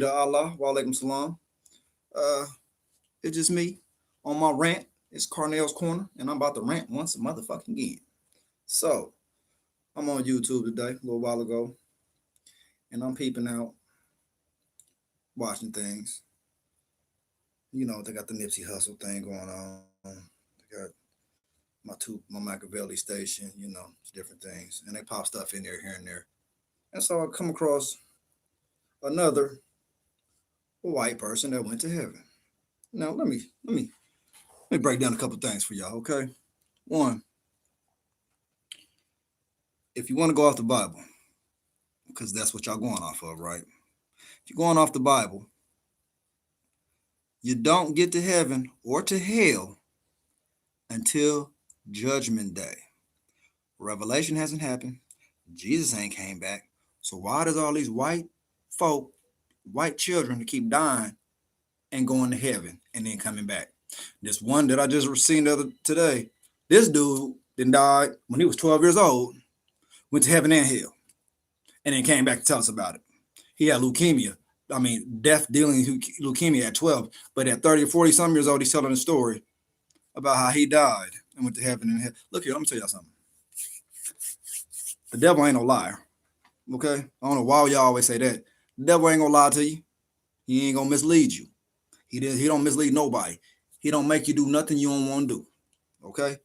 to Allah, wa alaikum salam. Uh, it's just me on my rant. It's Carnell's Corner, and I'm about to rant once a motherfucking again. So, I'm on YouTube today, a little while ago, and I'm peeping out, watching things. You know, they got the Nipsey Hustle thing going on. They got my Machiavelli station, different things. And they pop stuff in there here and there. And so I come across another white person that went to heaven. Now let me break down a couple things for y'all, okay? One, if you want to go off the Bible, because that's what y'all going off of, right? If you're going off the Bible, you don't get to heaven or to hell until Judgment Day. Revelation hasn't happened. Jesus ain't came back. So why does all these white folk, white children keep dying and going to heaven and then coming back? This one that I just seen today, this dude then died when he was 12 years old, went to heaven and hell, and then came back to tell us about it. He had leukemia. I mean, death-dealing leukemia at 12, but at 30 or 40 some years old, he's telling a story about how he died and went to heaven and hell. Look here, let me tell y'all something. The devil ain't no liar, okay? I don't know why y'all always say that. The devil ain't gonna lie to you. He ain't gonna mislead you. He don't mislead nobody. He don't make you do nothing you don't want to do, okay?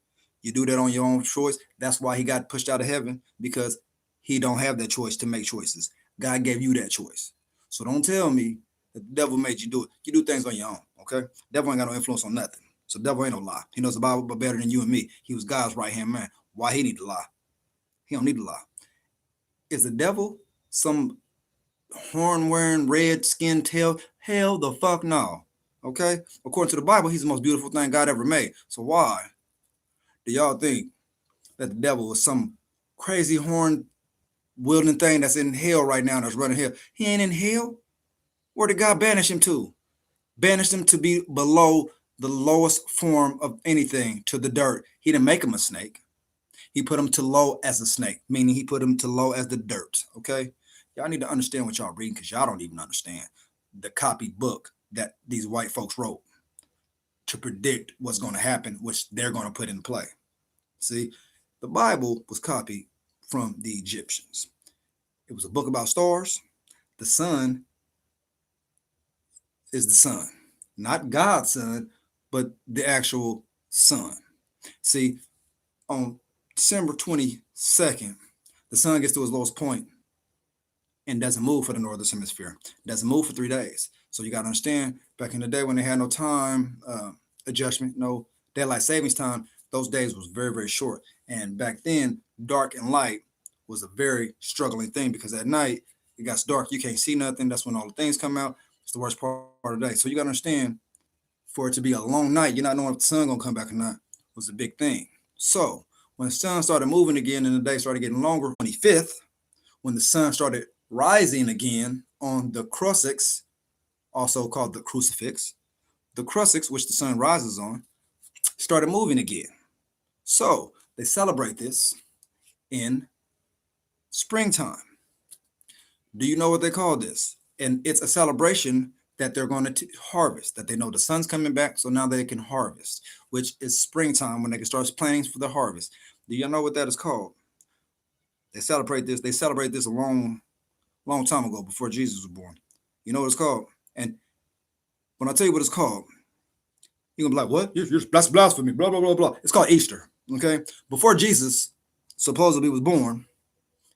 You do that on your own choice. That's why he got pushed out of heaven, because he don't have that choice to make choices. God gave you that choice. So don't tell me that the devil made you do it. You do things on your own, okay? Devil ain't got no influence on nothing. So devil ain't no lie. He knows the Bible but better than you and me. He was God's right-hand man. Why he need to lie? He don't need to lie. Is the devil some horn-wearing, red-skinned tail? Hell the fuck no, okay? According to the Bible, he's the most beautiful thing God ever made. So why do y'all think that the devil is some crazy horn wielding thing that's in hell right now, that's running hell? He ain't in hell. Where did God banish him to? Banished him to be below the lowest form of anything, to the dirt. He didn't make him a snake. He put him to low as a snake, meaning he put him to low as the dirt, okay? Y'all need to understand what y'all reading, because y'all don't even understand the copied book that these white folks wrote to predict what's going to happen, which they're going to put in play. See, the Bible was copied from the Egyptians. It was a book about stars. The sun is the sun, not God's son, but the actual sun. See, on December 22nd, the sun gets to its lowest point and doesn't move for the northern hemisphere. It doesn't move for 3 days. So you got to understand, back in the day when they had no time adjustment, no daylight savings time, those days was very, very short. And back then, dark and light was a very struggling thing, because at night, it got dark, you can't see nothing. That's when all the things come out. It's the worst part of the day. So you got to understand, for it to be a long night, you're not knowing if the sun going to come back or not, was a big thing. So when the sun started moving again and the day started getting longer, 25th, when the sun started rising again on the crucifix, also called the crucifix, the crucifix, which the sun rises on, started moving again. So they celebrate this in springtime. Do you know what they call this? And it's a celebration that they're going to harvest, that they know the sun's coming back, so now they can harvest, which is springtime, when they can start planning for the harvest. Do you know what that is called? They celebrate this a long time ago, before Jesus was born. You know what it's called? And when I tell you what it's called, you're gonna be like, what? That's blasphemy, blah, blah, blah, blah. It's called Easter, okay? Before Jesus supposedly was born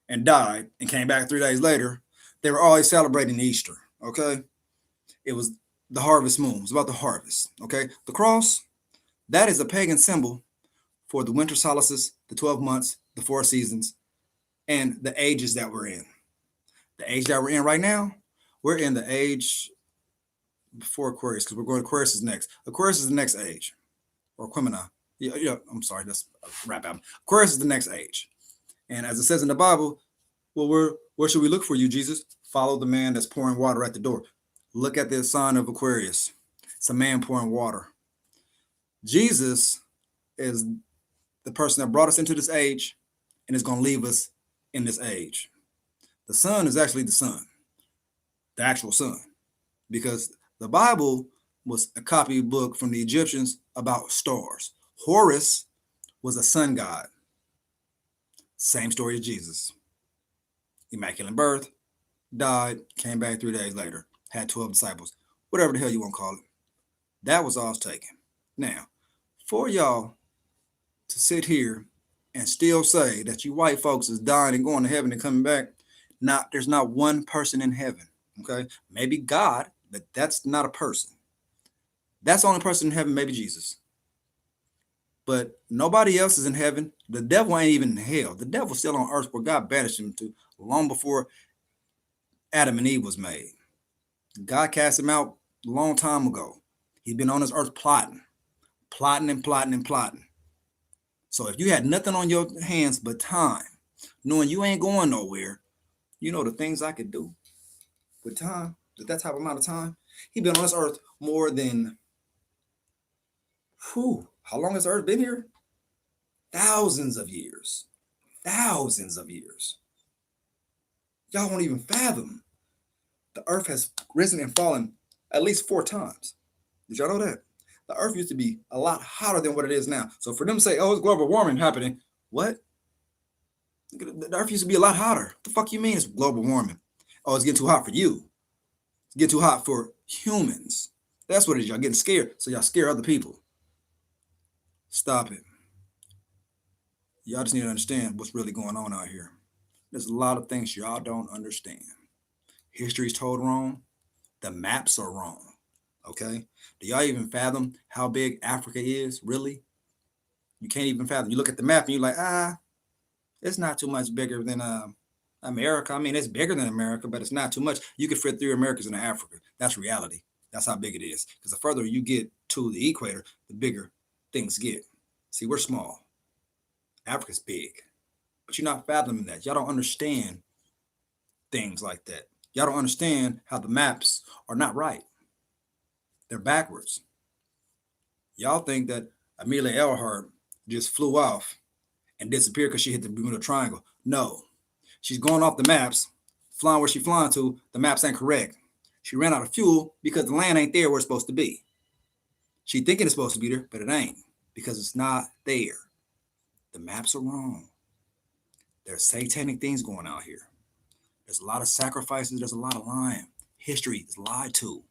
and died and came back 3 days later, they were always celebrating Easter, okay? It was the harvest moon. It's about the harvest, okay? The cross, that is a pagan symbol for the winter solstice, the 12 months, the 4 seasons, and the ages that we're in. The age that we're in right now, we're in the age before Aquarius, because we're going, Aquarius is next. Aquarius is the next age, or Aquemini. Yeah, I'm sorry, that's a rap album. Aquarius is the next age. And as it says in the Bible, well, where should we look for you, Jesus? Follow the man that's pouring water at the door. Look at the sign of Aquarius. It's a man pouring water. Jesus is the person that brought us into this age and is going to leave us in this age. The sun is actually the sun, the actual sun. because the Bible was a copybook from the Egyptians about stars. Horus was a sun god. Same story as Jesus. Immaculate birth, died, came back 3 days later, had 12 disciples, whatever the hell you want to call it. That was all taken. Now, for y'all to sit here and still say that you white folks is dying and going to heaven and coming back, there's not one person in heaven. Okay, maybe God, but that's not a person. That's the only person in heaven, maybe Jesus. But nobody else is in heaven. The devil ain't even in hell. The devil's still on earth where God banished him to long before Adam and Eve was made. God cast him out a long time ago. He's been on this earth plotting and plotting and plotting. So if you had nothing on your hands but time, knowing you ain't going nowhere, you know the things I could do with time, with that type of amount of time. He's been on this earth more than, how long has the earth been here? Thousands of years. Thousands of years. Y'all won't even fathom. The earth has risen and fallen at least 4 times. Did y'all know that? The earth used to be a lot hotter than what it is now. So for them to say, oh, it's global warming happening, what? The earth used to be a lot hotter. What the fuck you mean it's global warming? Oh, it's getting too hot for you. It's getting too hot for humans. That's what it is. Y'all getting scared. So y'all scare other people. Stop it. Y'all just need to understand what's really going on out here. There's a lot of things y'all don't understand. History's told wrong. The maps are wrong. Okay? Do y'all even fathom how big Africa is, really? You can't even fathom. You look at the map and you're like, it's not too much bigger than America. I mean, it's bigger than America, but it's not too much. You could fit 3 Americas into Africa. That's reality. That's how big it is. Because the further you get to the equator, the bigger things get. See, we're small. Africa's big. But you're not fathoming that. Y'all don't understand things like that. Y'all don't understand how the maps are not right. They're backwards. Y'all think that Amelia Earhart just flew off and disappeared because she hit the Bermuda Triangle. No. She's going off the maps, flying where she's flying to. The maps ain't correct. She ran out of fuel because the land ain't there where it's supposed to be. She thinking it's supposed to be there, but it ain't because it's not there. The maps are wrong. There's satanic things going out here. There's a lot of sacrifices. There's a lot of lying. History is lied to.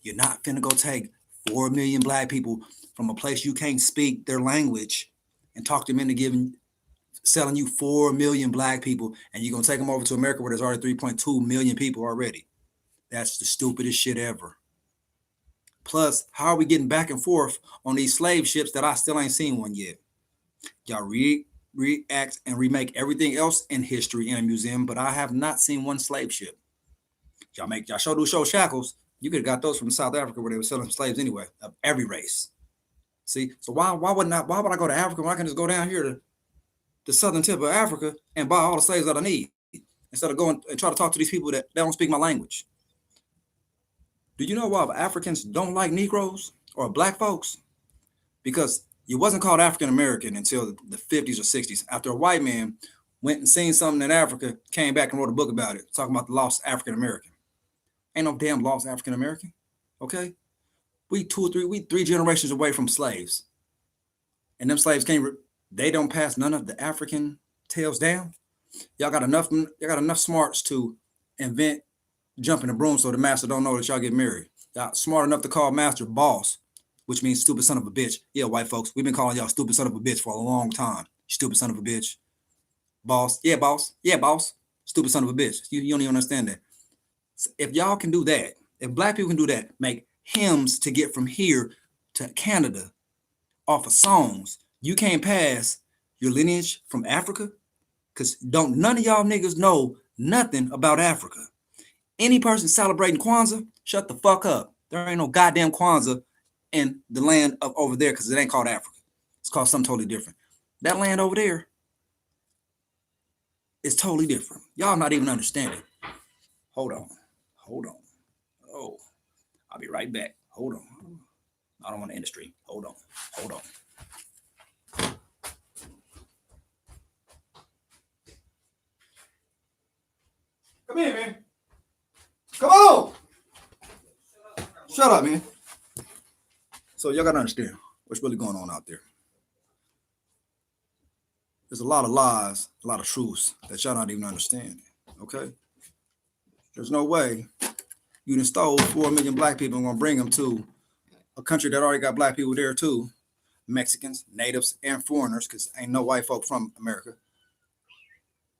You're not finna go take 4 million black people from a place you can't speak their language and talk them into selling you 4 million black people, and you're gonna take them over to America where there's already 3.2 million people already. That's the stupidest shit ever. Plus, how are we getting back and forth on these slave ships that I still ain't seen one yet? Y'all react and remake everything else in history in a museum, but I have not seen one slave ship. Y'all show shackles. You could have got those from South Africa where they were selling slaves anyway, of every race. See, so why would I go to Africa when I can just go down here to the southern tip of Africa and buy all the slaves that I need instead of going and try to talk to these people that don't speak my language? Do you know why Africans don't like Negroes or black folks? Because it wasn't called African American until the 50s or 60s, after a white man went and seen something in Africa, came back and wrote a book about it, talking about the lost African American. Ain't no damn lost African American. Okay? We 3 generations away from slaves. And them slaves they don't pass none of the African tales down. Y'all got enough smarts to invent jumping a broom so the master don't know that y'all get married. Y'all smart enough to call master boss, which means stupid son of a bitch. Yeah, white folks, we've been calling y'all stupid son of a bitch for a long time. Stupid son of a bitch. Boss. Yeah, boss. Yeah, boss. Stupid son of a bitch. You don't even understand that. So if y'all can do that, if black people can do that, make hymns to get from here to Canada off of songs, you can't pass your lineage from Africa, because none of y'all niggas know nothing about Africa. Any person celebrating Kwanzaa, shut the fuck up. There ain't no goddamn Kwanzaa in the land of over there, because it ain't called Africa. It's called something totally different. That land over there is totally different. Y'all not even understanding. Hold on. Oh, I'll be right back. Hold on. I don't want to end the stream. Hold on. Come here, man. Come on. Shut up, man. So y'all gotta understand what's really going on out there. There's a lot of lies, a lot of truths that y'all not even understanding. Okay? There's no way you done stole 4 million black people and gonna bring them to a country that already got black people there too. Mexicans, natives, and foreigners, because ain't no white folk from America.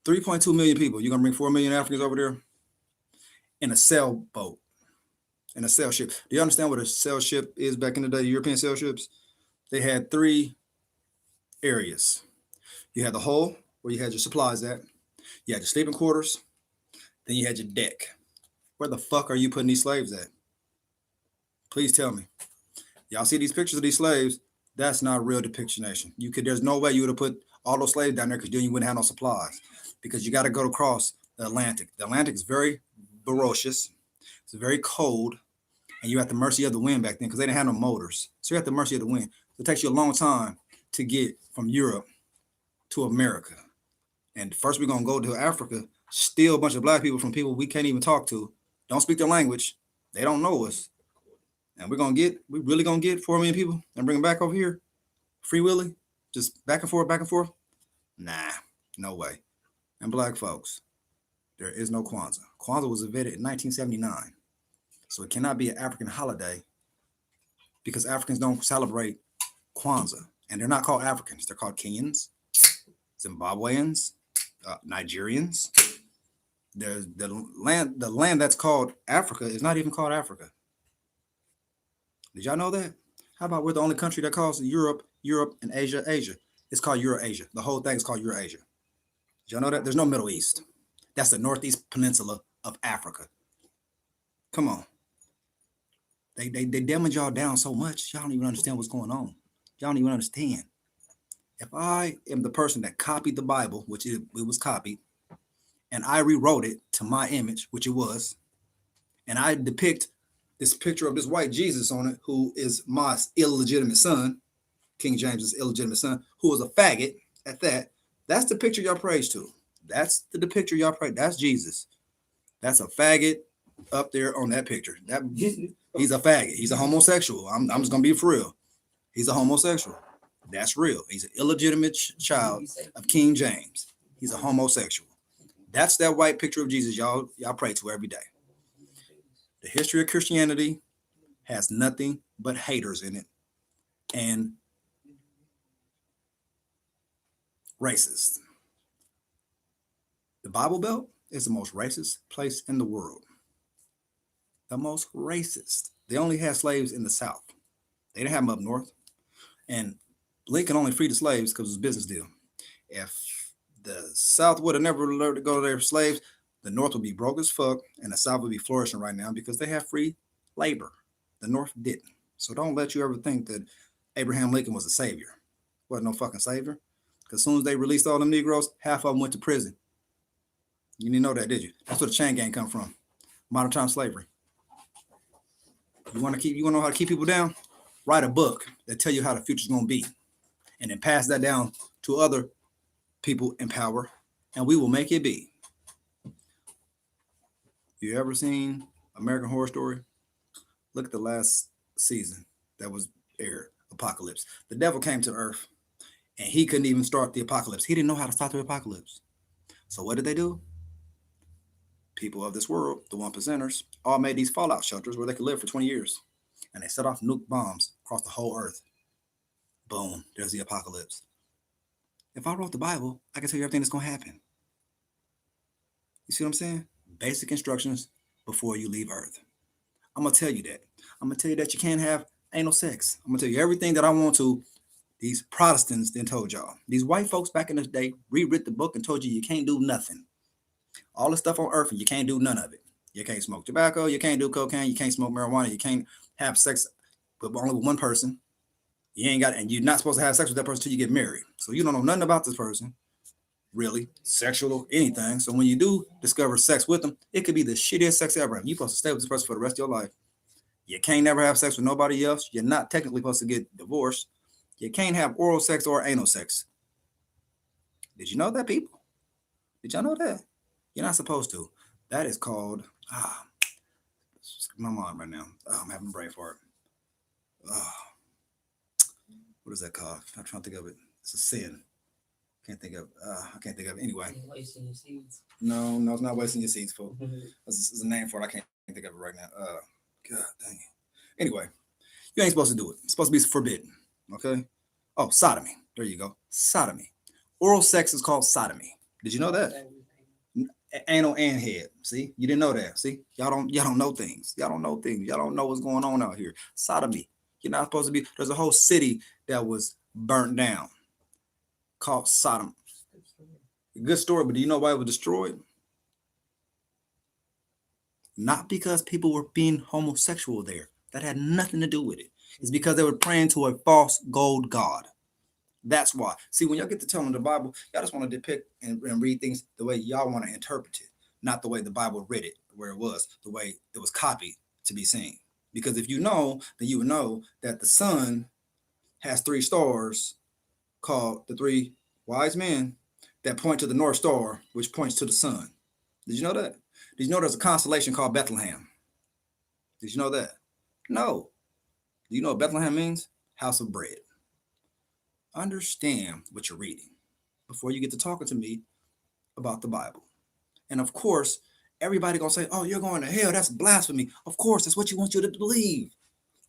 3.2 million people. You're gonna bring 4 million Africans over there in a sailboat, in a sail ship. Do you understand what a sail ship is back in the day? European sail ships? They had 3 areas. You had the hull where you had your supplies at, you had your sleeping quarters, then you had your deck. Where the fuck are you putting these slaves at? Please tell me. Y'all see these pictures of these slaves? That's not real depiction nation. There's no way you would have put all those slaves down there because then you wouldn't have no supplies. Because you got to go across the Atlantic. The Atlantic is very ferocious. It's very cold. And you're at the mercy of the wind back then because they didn't have no motors. So you're at the mercy of the wind. So it takes you a long time to get from Europe to America. And first we're going to go to Africa, steal a bunch of black people from people we can't even talk to. Don't speak their language. They don't know us. And we really gonna get 4 million people and bring them back over here? Free Willy? Just back and forth, back and forth? Nah, no way. And black folks, there is no Kwanzaa. Kwanzaa was invented in 1979. So it cannot be an African holiday because Africans don't celebrate Kwanzaa. And they're not called Africans. They're called Kenyans, Zimbabweans, Nigerians. The land that's called Africa is not even called Africa. Did y'all know that? How about we're the only country that calls Europe, and Asia, Asia? It's called Eurasia. The whole thing is called Eurasia. Did y'all know that? There's no Middle East. That's the northeast peninsula of Africa. Come on. They damage y'all down so much, y'all don't even understand what's going on. Y'all don't even understand. If I am the person that copied the Bible, which it was copied, and I rewrote it to my image, which it was, and I depict this picture of this white Jesus on it, who is my illegitimate son, King James's illegitimate son, who was a faggot at that. That's the picture y'all praise to. That's the picture y'all praise. That's Jesus. That's a faggot up there on that picture. He's a faggot. He's a homosexual. I'm just gonna be for real. He's a homosexual. That's real. He's an illegitimate child of King James. He's a homosexual. That's that white picture of Jesus y'all pray to every day. The history of Christianity has nothing but haters in it and racist. The Bible Belt is the most racist place in the world. The most racist. They only had slaves in the South. They didn't have them up north. And Lincoln only freed the slaves because it was a business deal. If the South would have never learned to go to their slaves, the North would be broke as fuck, and the South would be flourishing right now because they have free labor. The North didn't. So don't let you ever think that Abraham Lincoln was a savior. Wasn't no fucking savior. Because as soon as they released all them Negroes, half of them went to prison. You didn't know that, did you? That's where the chain gang come from. Modern time slavery. You want to know how to keep people down? Write a book that tell you how the future's going to be. And then pass that down to other people in power, and we will make it be. You ever seen American Horror Story? Look at the last season that was aired, Apocalypse. The devil came to Earth, and he couldn't even start the apocalypse. He didn't know how to stop the apocalypse. So what did they do? People of this world, the 1%ers, all made these fallout shelters where they could live for 20 years. And they set off nuke bombs across the whole Earth. Boom, there's the apocalypse. If I wrote the Bible, I can tell you everything that's going to happen. You see what I'm saying? Basic instructions before you leave Earth. I'm going to tell you that. I'm going to tell you that you can't have anal sex. I'm going to tell you everything that I want to. These Protestants then told y'all. These white folks back in the day rewrote the book and told you can't do nothing. All the stuff on Earth, and you can't do none of it. You can't smoke tobacco. You can't do cocaine. You can't smoke marijuana. You can't have sex with only one person. You ain't got, and you're not supposed to have sex with that person until you get married. So you don't know nothing about this person, really, sexual or anything. So when you do discover sex with them, it could be the shittiest sex ever. You're supposed to stay with this person for the rest of your life. You can't never have sex with nobody else. You're not technically supposed to get divorced. You can't have oral sex or anal sex. Did you know that, people? Did y'all know that? You're not supposed to. That is called, my mind right now. Oh, I'm having a brain fart. Oh, what is that called? I'm trying to think of it. It's a sin. Can't think of. I can't think of it. Anyway. Wasting your seeds. No, it's not wasting your seeds, folks. There's a name for it. I can't think of it right now. God dang it. Anyway, you ain't supposed to do it. It's supposed to be forbidden. Okay. Oh, sodomy. There you go. Sodomy. Oral sex is called sodomy. Did you know that? Anal and head. See, you didn't know that. See, y'all don't know things. Y'all don't know things. Y'all don't know what's going on out here. Sodomy. You're not supposed to be. There's a whole city that was burnt down called Sodom. Good story, but do you know why it was destroyed? Not because people were being homosexual there. That had nothing to do with it. It's because they were praying to a false gold god. That's why. See, when y'all get to telling the Bible, y'all just want to depict and read things the way y'all want to interpret it, not the way the Bible read it, where it was, the way it was copied to be seen. Because if you know, then you would know that the sun has 3 stars called the 3 wise men that point to the North Star, which points to the sun. Did you know that? Did you know there's a constellation called Bethlehem? Did you know that? No. Do you know what Bethlehem means? House of bread. Understand what you're reading before you get to talking to me about the Bible. And of course, everybody gonna say, oh, you're going to hell. That's blasphemy. Of course, that's what you want you to believe.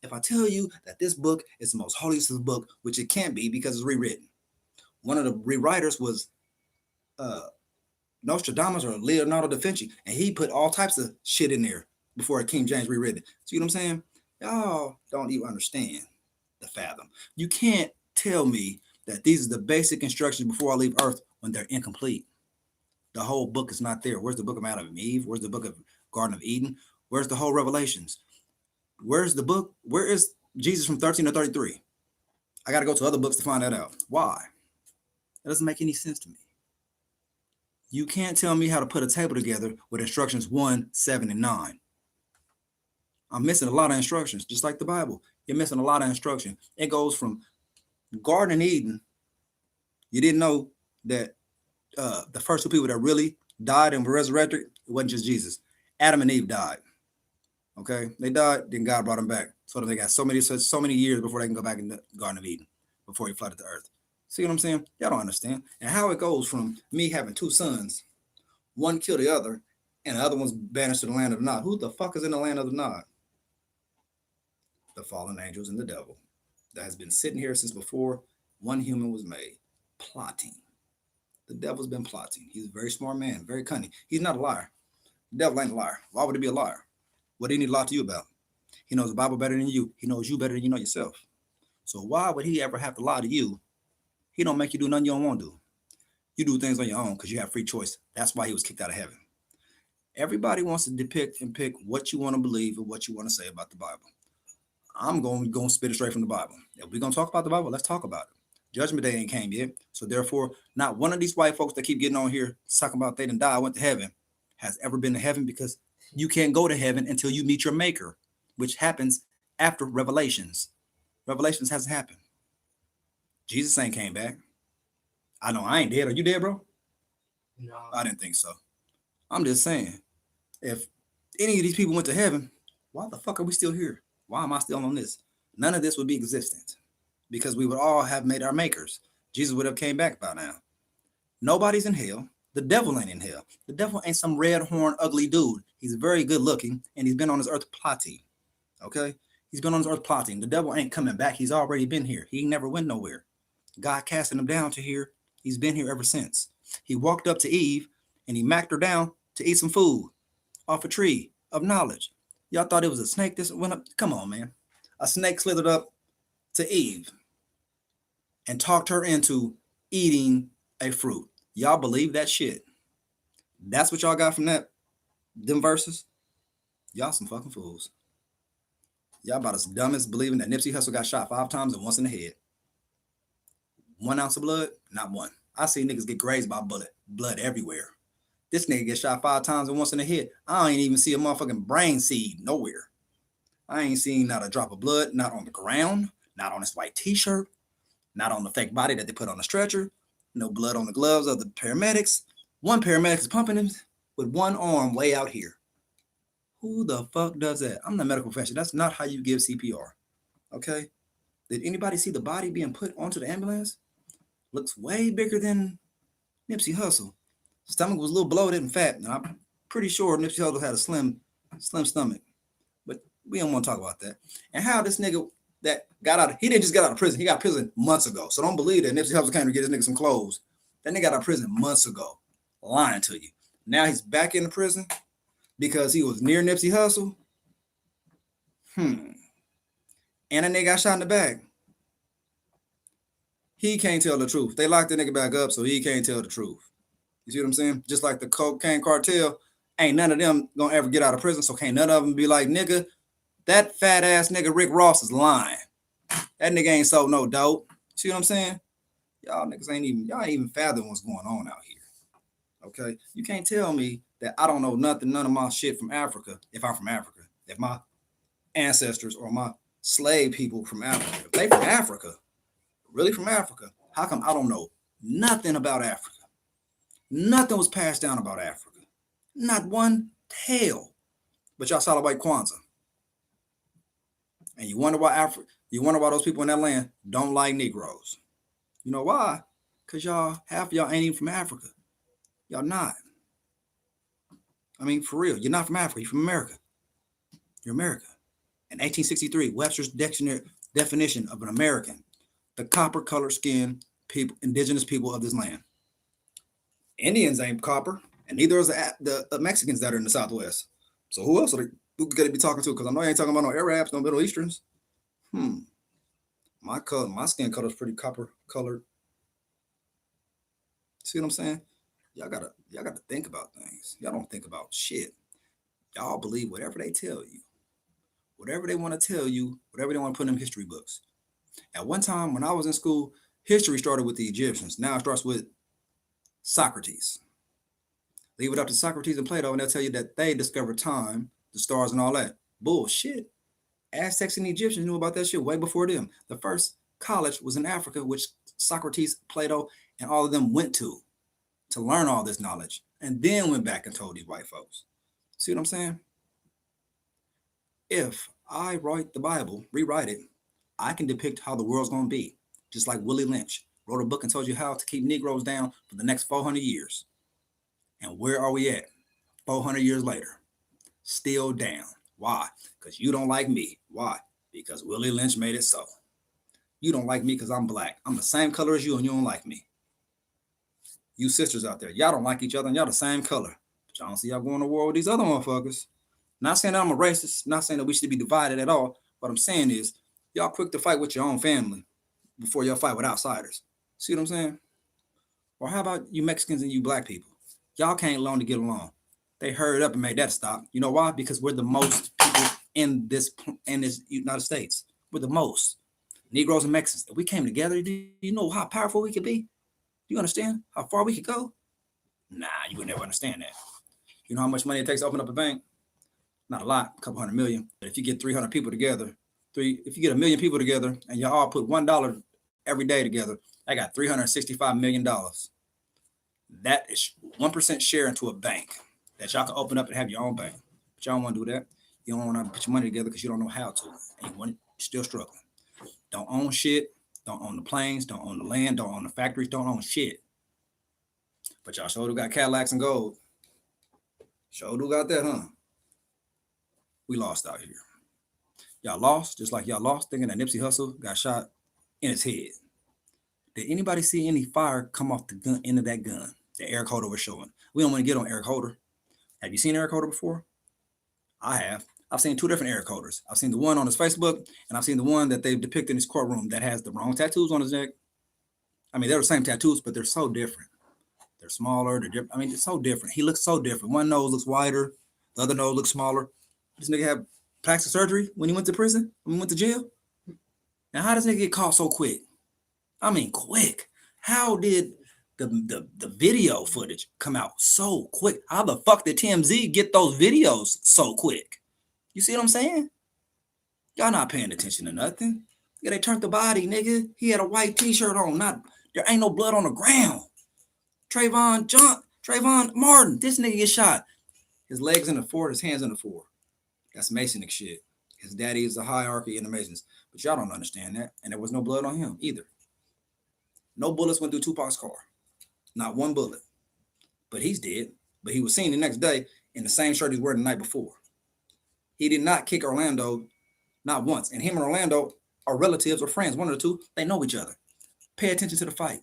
If I tell you that this book is the most holiest book, which it can't be because it's rewritten. One of the rewriters was Nostradamus or Leonardo da Vinci, and he put all types of shit in there before King James rewritten it. See what I'm saying? Y'all don't even understand the fathom. You can't tell me that these are the basic instructions before I leave Earth when they're incomplete. The whole book is not there. Where's the book of Adam and Eve? Where's the book of Garden of Eden? Where's the whole Revelations? Where's the book? Where is Jesus from 13 to 33? I got to go to other books to find that out. Why? It doesn't make any sense to me. You can't tell me how to put a table together with instructions 1, 7, and 9. I'm missing a lot of instructions, just like the Bible. You're missing a lot of instruction. It goes from Garden of Eden. You didn't know that the first 2 people that really died and were resurrected, it wasn't just Jesus. Adam and Eve died. Okay, they died, then God brought them back. So they got so many years before they can go back in the Garden of Eden, before he flooded the earth. See what I'm saying? Y'all don't understand. And how it goes from me having 2 sons, one killed the other, and the other one's banished to the land of Nod. Who the fuck is in the land of the Nod? The fallen angels and the devil that has been sitting here since before one human was made, plotting. The devil's been plotting. He's a very smart man, very cunning. He's not a liar. The devil ain't a liar. Why would he be a liar? What do he need to lie to you about? He knows the Bible better than you. He knows you better than you know yourself. So why would he ever have to lie to you? He don't make you do nothing you don't want to do. You do things on your own because you have free choice. That's why he was kicked out of heaven. Everybody wants to depict and pick what you want to believe and what you want to say about the Bible. I'm going to spit it straight from the Bible. If we're going to talk about the Bible, let's talk about it. Judgment Day ain't came yet. So therefore, not one of these white folks that keep getting on here talking about they didn't die, went to heaven, has ever been to heaven, because you can't go to heaven until you meet your maker, which happens after Revelations. Revelations hasn't happened. Jesus ain't came back. I know I ain't dead. Are you dead, bro? No. I didn't think so. I'm just saying, if any of these people went to heaven, why the fuck are we still here? Why am I still on this? None of this would be existent because we would all have made our makers. Jesus would have came back by now. Nobody's in hell. The devil ain't in hell. The devil ain't some red horn ugly dude. He's very good looking, and he's been on this earth plotting. Okay? He's been on this earth plotting. The devil ain't coming back. He's already been here. He never went nowhere. God casting him down to here. He's been here ever since. He walked up to Eve, and he macked her down to eat some food off a tree of knowledge. Y'all thought it was a snake. This went up. Come on, man. A snake slithered up to Eve and talked her into eating a fruit. Y'all believe that shit? That's what y'all got from them verses? Y'all some fucking fools. Y'all about as dumb as believing that Nipsey Hussle got shot 5 times and once in the head. 1 ounce of blood? Not one. I see niggas get grazed by blood everywhere. This nigga get shot 5 times and once in the head. I ain't even see a motherfucking brain seed nowhere. I ain't seen not a drop of blood, not on the ground, not on his white t-shirt, not on the fake body that they put on the stretcher, no blood on the gloves of the paramedics. One paramedic is pumping him with one arm way out here. Who the fuck does that? I'm the medical profession. That's not how you give CPR. Okay. Did anybody see the body being put onto the ambulance? Looks way bigger than Nipsey Hussle. Stomach was a little bloated and fat. And I'm pretty sure Nipsey Hussle had a slim stomach. But we don't want to talk about that. And how this nigga that got out, he didn't just get out of prison. He got out of prison months ago. So don't believe that Nipsey Hussle came to get this nigga some clothes. That nigga got out of prison months ago. Lying to you. Now he's back in the prison because he was near Nipsey Hussle. And a nigga got shot in the back. He can't tell the truth. They locked the nigga back up, so he can't tell the truth. You see what I'm saying? Just like the cocaine cartel, ain't none of them gonna ever get out of prison, so can't none of them be like, nigga, that fat ass nigga Rick Ross is lying. That nigga ain't sold no dope. See what I'm saying? Y'all niggas ain't even fathom what's going on out here. Okay? You can't tell me that I don't know nothing, none of my shit from Africa, if I'm from Africa. If my ancestors or my slave people from Africa, if they from Africa, really from Africa, how come I don't know nothing about Africa? Nothing was passed down about Africa. Not one tale. But y'all celebrate Kwanzaa. And you wonder why those people in that land don't like Negroes. You know why? Because half of y'all ain't even from Africa. Y'all not. I mean, for real, you're not from Africa, you're from America. You're America. In 1863, Webster's dictionary definition of an American, the copper-colored skin people, indigenous people of this land. Indians ain't copper, and neither is the Mexicans that are in the Southwest. So who else are they going to be talking to? Because I know I ain't talking about no Arabs, no Middle Easterns. My skin color is pretty copper-colored. See what I'm saying? Y'all gotta think about things. Y'all don't think about shit. Y'all believe whatever they tell you. Whatever they want to tell you, whatever they want to put in them history books. At one time, when I was in school, history started with the Egyptians. Now it starts with Socrates. Leave it up to Socrates and Plato, and they'll tell you that they discovered time, the stars, and all that. Bullshit. Aztecs and Egyptians knew about that shit way before them. The first college was in Africa, which Socrates, Plato, and all of them went to learn all this knowledge, and then went back and told these white folks. See what I'm saying? If I write the Bible, rewrite it, I can depict how the world's going to be. Just like Willie Lynch wrote a book and told you how to keep Negroes down for the next 400 years. And where are we at? 400 years later. Still down. Why? Because you don't like me. Why? Because Willie Lynch made it so. You don't like me because I'm black. I'm the same color as you and you don't like me. You sisters out there, y'all don't like each other and y'all the same color. But y'all don't see y'all going to war with these other motherfuckers. Not saying that I'm a racist, not saying that we should be divided at all. What I'm saying is, y'all quick to fight with your own family before y'all fight with outsiders. See what I'm saying? Or how about you Mexicans and you black people? Y'all can't learn to get along. They hurried up and made that stop. You know why? Because we're the most people in this United States. We're the most. Negroes and Mexicans. If we came together, do you know how powerful we could be? Do you understand how far we could go? Nah, you would never understand that. You know how much money it takes to open up a bank? Not a lot, a couple hundred million. But if you get 300 people together, if you get 1 million people together and you all put $1 every day together, I got $365 million. That is 1% share into a bank that y'all can open up and have your own bank. But y'all don't want to do that. You don't want to put your money together because you don't know how to. And you're still struggling. Don't own shit. Don't own the planes. Don't own the land. Don't own the factories. Don't own shit. But y'all sure do got Cadillacs and gold. Sure do got that, huh? We lost out here. Y'all lost, just like y'all lost thinking that Nipsey Hussle got shot in his head. Did anybody see any fire come off the gun end of that gun that Eric Holder was showing? We don't want to get on Eric Holder. Have you seen Eric Holder before? I have. I've seen two different Eric Holders. I've seen the one on his Facebook, and I've seen the one that they've depicted in his courtroom that has the wrong tattoos on his neck. I mean, they're the same tattoos, but they're so different. They're smaller. They're different. I mean, it's so different. He looks so different. One nose looks wider. The other nose looks smaller. This nigga had plastic surgery when he went to prison, when he went to jail. Now, how does nigga get caught so quick? I mean, quick. How did the video footage come out so quick? How the fuck did TMZ get those videos so quick? You see what I'm saying? Y'all not paying attention to nothing. Yeah, they turned the body, nigga. He had a white t-shirt on. There ain't no blood on the ground. Trayvon Martin, this nigga get shot. His legs in the floor, his hands in the floor. That's Masonic shit. His daddy is a hierarchy in the Masons, but y'all don't understand that. And there was no blood on him either. No bullets went through Tupac's car, not one bullet. But he's dead. But he was seen the next day in the same shirt he's wearing the night before. He did not kick Orlando, not once. And him and Orlando are relatives or friends, one of the two. They know each other. Pay attention to the fight.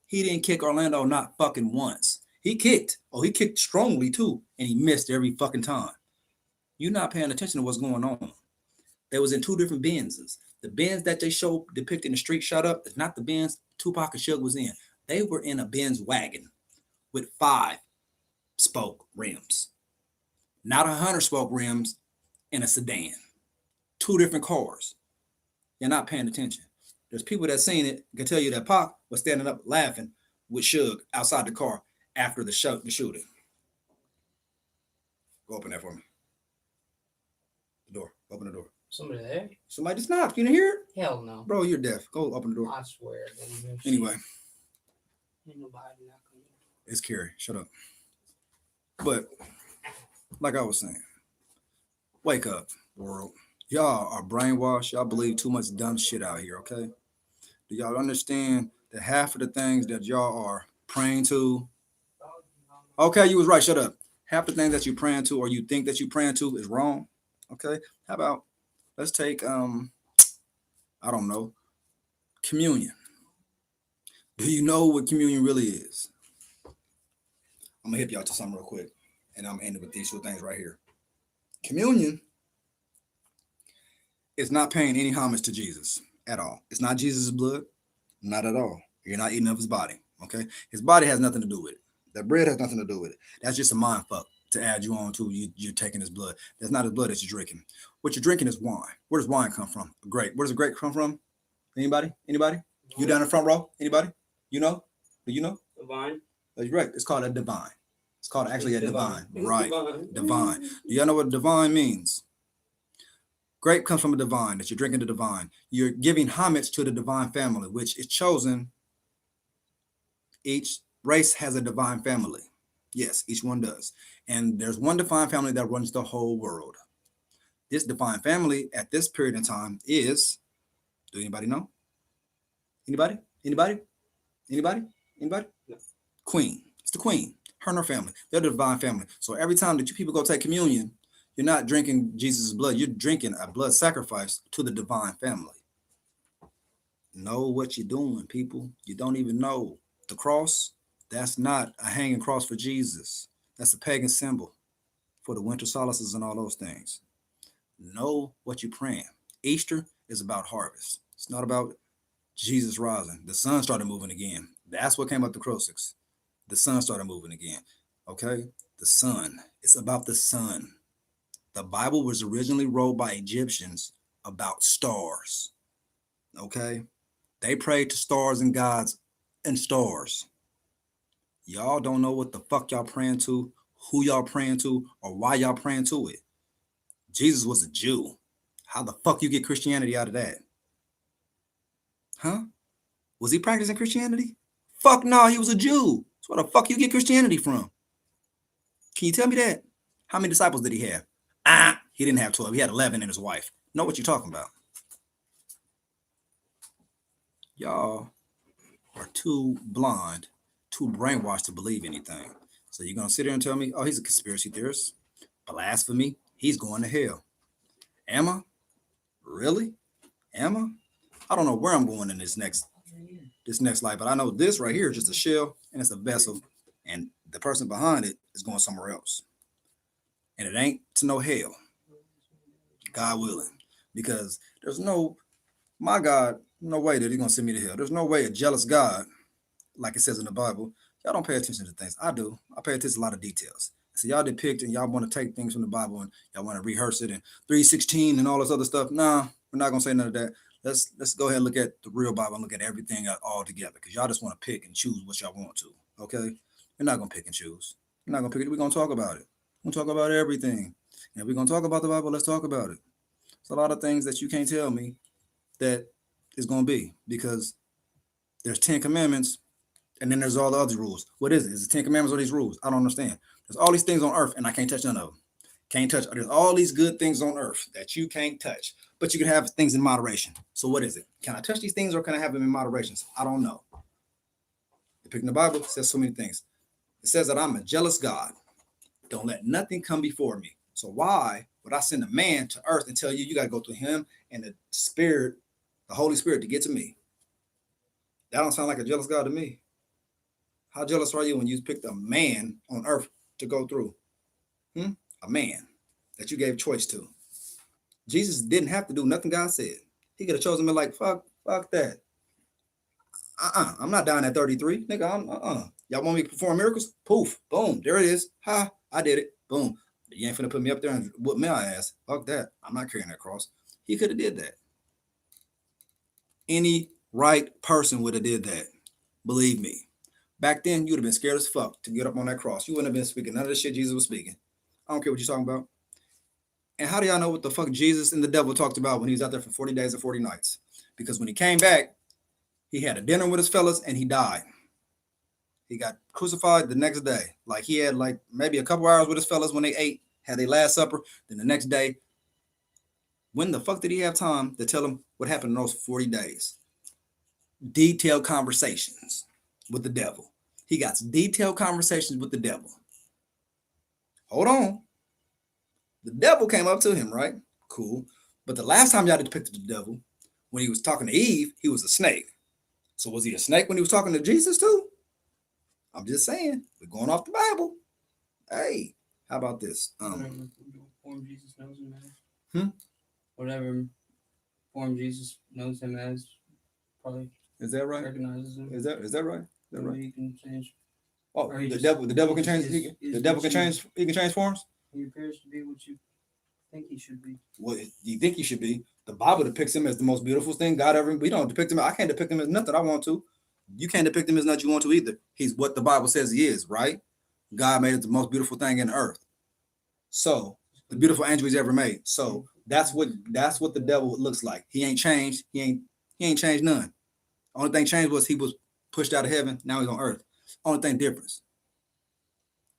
He didn't kick Orlando not fucking once. He kicked. Oh, he kicked strongly too, and he missed every fucking time. You're not paying attention to what's going on. They was in two different Benzes. The Benz that they show depicted in the street shot up is not the Benz Tupac and Suge was in. They were in a Benz wagon with 5 spoke rims, not 100 spoke rims in a sedan. 2 different cars. You're not paying attention. There's people that seen it can tell you that Pac was standing up laughing with Suge outside the car after the shooting. Go open that for me. The door. Open the door. Somebody there? Somebody just knocked. You didn't hear it? Hell no. Bro, you're deaf. Go open the door. I swear. Anyway. Ain't nobody knocking. It's Carrie. Shut up. But like I was saying, wake up, world. Y'all are brainwashed. Y'all believe too much dumb shit out here, okay? Do y'all understand that half of the things that y'all are praying to? Okay, you was right. Shut up. Half the things that you're praying to or you think that you're praying to is wrong. Okay? How about let's take I don't know, communion. Do you know what communion really is? I'm gonna hit y'all to something real quick, and I'm ending with these 2 things right here. Communion is not paying any homage to Jesus at all. It's not Jesus' blood, not at all. You're not eating of his body, okay? His body has nothing to do with it. That bread has nothing to do with it. That's just a mind fuck to add you on to you're taking his blood. That's not his blood that you're drinking. What you're drinking is wine. Where does wine come from? A grape. Where does a grape come from? Anybody? Anybody? You down in the front row? Anybody? You know? Do you know? Divine. That's right. It's called a divine. It's called actually a divine. It's Right. divine. Divine. Do y'all know what divine means? Grape comes from a divine, that you're drinking the divine. You're giving homage to the divine family, which is chosen. Each race has a divine family. Yes, each one does. And there's one divine family that runs the whole world. This divine family at this period in time is, do anybody know? Anybody? Anybody? Anybody? Anybody? No. Queen. It's the queen. Her and her family. They're the divine family. So every time that you people go take communion, you're not drinking Jesus' blood. You're drinking a blood sacrifice to the divine family. Know what you're doing, people. You don't even know. The cross, that's not a hanging cross for Jesus. That's a pagan symbol for the winter solstices and all those things. Know what you're praying. Easter is about harvest. It's not about Jesus rising. The sun started moving again. That's what came up the crucifix. The sun started moving again. Okay? The sun. It's about the sun. The Bible was originally wrote by Egyptians about stars. Okay? They prayed to stars and gods and stars. Y'all don't know what the fuck y'all praying to, who y'all praying to, or why y'all praying to it. Jesus was a Jew. How the fuck you get Christianity out of that? Huh? Was he practicing Christianity? Fuck no, he was a Jew. So where the fuck you get Christianity from? Can you tell me that? How many disciples did he have? He didn't have 12. He had 11 and his wife. Know what you're talking about. Y'all are too blind, too brainwashed to believe anything. So you're going to sit there and tell me, oh, he's a conspiracy theorist. Blasphemy. He's going to hell. Am I? Really? Am I? I don't know where I'm going in this next life, but I know this right here is just a shell and it's a vessel, and the person behind it is going somewhere else. And it ain't to no hell. God willing. Because there's my God, no way that he's going to send me to hell. There's no way a jealous God, like it says in the Bible, y'all don't pay attention to things. I do. I pay attention to a lot of details. So y'all depict and y'all want to take things from the Bible and y'all want to rehearse it and 3:16 and all this other stuff. Nah, we're not going to say none of that. Let's go ahead and look at the real Bible and look at everything all together, because y'all just want to pick and choose what y'all want to. Okay? You're not going to pick and choose. We're not going to pick it. We're going to talk about it. We're going to talk about everything. And if we're going to talk about the Bible, let's talk about it. It's a lot of things that you can't tell me that is going to be, because there's 10 commandments and then there's all the other rules. What is it? Is it 10 commandments or these rules? I don't understand. There's all these things on earth and I can't touch none of them. Can't touch. There's all these good things on earth that you can't touch, but you can have things in moderation. So what is it? Can I touch these things or can I have them in moderation? I don't know. The picking the Bible says so many things. It says that I'm a jealous God. Don't let nothing come before me. So why would I send a man to earth and tell you got to go through him and the Spirit, the Holy Spirit, to get to me? That don't sound like a jealous God to me. How jealous are you when you picked a man on earth to go through? A man that you gave choice to. Jesus didn't have to do nothing God said. He could have chosen me like, fuck that. I'm not dying at 33. Nigga, Y'all want me to perform miracles? Poof, boom, there it is. Ha, I did it. Boom. You ain't finna put me up there and whoop my ass. Fuck that. I'm not carrying that cross. He could have did that. Any right person would have did that. Believe me. Back then, you would have been scared as fuck to get up on that cross. You wouldn't have been speaking none of the shit Jesus was speaking. I don't care what you're talking about. And how do y'all know what the fuck Jesus and the devil talked about when he was out there for 40 days and 40 nights? Because when he came back, he had a dinner with his fellas and he died. He got crucified the next day. Like he had like maybe a couple hours with his fellas when they ate, had their last supper. Then the next day, when the fuck did he have time to tell them what happened in those 40 days? Detailed conversations with the devil. He got detailed conversations with the devil. Hold on. The devil came up to him, right? Cool. But the last time y'all depicted the devil, when he was talking to Eve, he was a snake. So was he a snake when he was talking to Jesus too? I'm just saying. We're going off the Bible. Hey, how about this? Whatever form Jesus knows him as. Whatever form Jesus knows him as, probably Is that right? recognizes him. Is that right? Is that right? He can change. Oh, Or he the just- devil can he change. just is The devil what can you- change. He can change forms. He appears to be what you think he should be. What you think he should be? The Bible depicts him as the most beautiful thing God ever. We don't depict him. I can't depict him as nothing I want to. You can't depict him as nothing you want to either. He's what the Bible says he is, right? God made it the most beautiful thing in the earth. So the beautiful angel he's ever made. So that's what the devil looks like. He ain't changed. He ain't changed none. Only thing changed was he was pushed out of heaven. Now he's on earth. Only thing difference.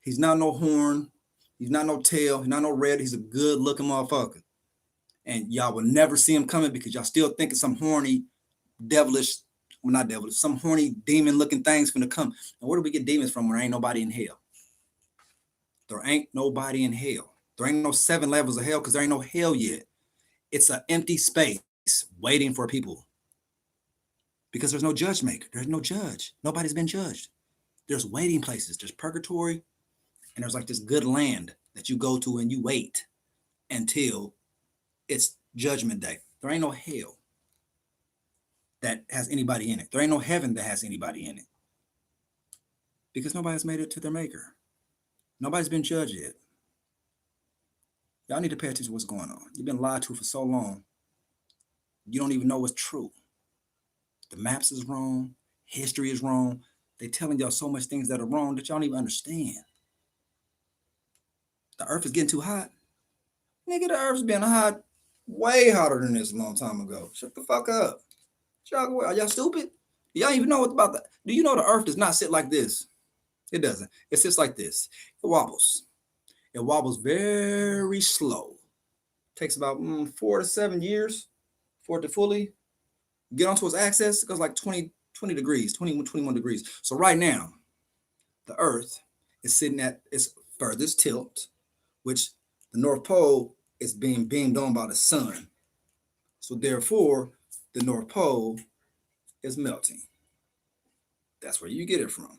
He's not no horn. He's not no tail. He's not no red. He's a good looking motherfucker. And y'all will never see him coming because y'all still thinking some horny, devilish, well, not devilish, some horny demon looking things finna come. And where do we get demons from when there ain't nobody in hell? There ain't nobody in hell. There ain't no 7 levels of hell because there ain't no hell yet. It's an empty space waiting for people. Because there's no judge maker. There's no judge. Nobody's been judged. There's waiting places. There's purgatory. And there's like this good land that you go to and you wait until it's judgment day. There ain't no hell that has anybody in it. There ain't no heaven that has anybody in it. Because nobody's made it to their maker. Nobody's been judged yet. Y'all need to pay attention to what's going on. You've been lied to for so long. You don't even know what's true. The maps is wrong. History is wrong. They're telling y'all so much things that are wrong that y'all don't even understand. The earth is getting too hot. Nigga, the earth's been hot, way hotter than this a long time ago. Shut the fuck up. Are y'all stupid? Y'all even know what about that? Do you know the earth does not sit like this? It doesn't. It sits like this. It wobbles. It wobbles very slow. Takes about 4 to 7 years for it to fully get onto its axis. It goes like 20 degrees, 21 degrees. So right now, the earth is sitting at its furthest tilt, which the North Pole is being beamed on by the sun. So therefore, the North Pole is melting. That's where you get it from.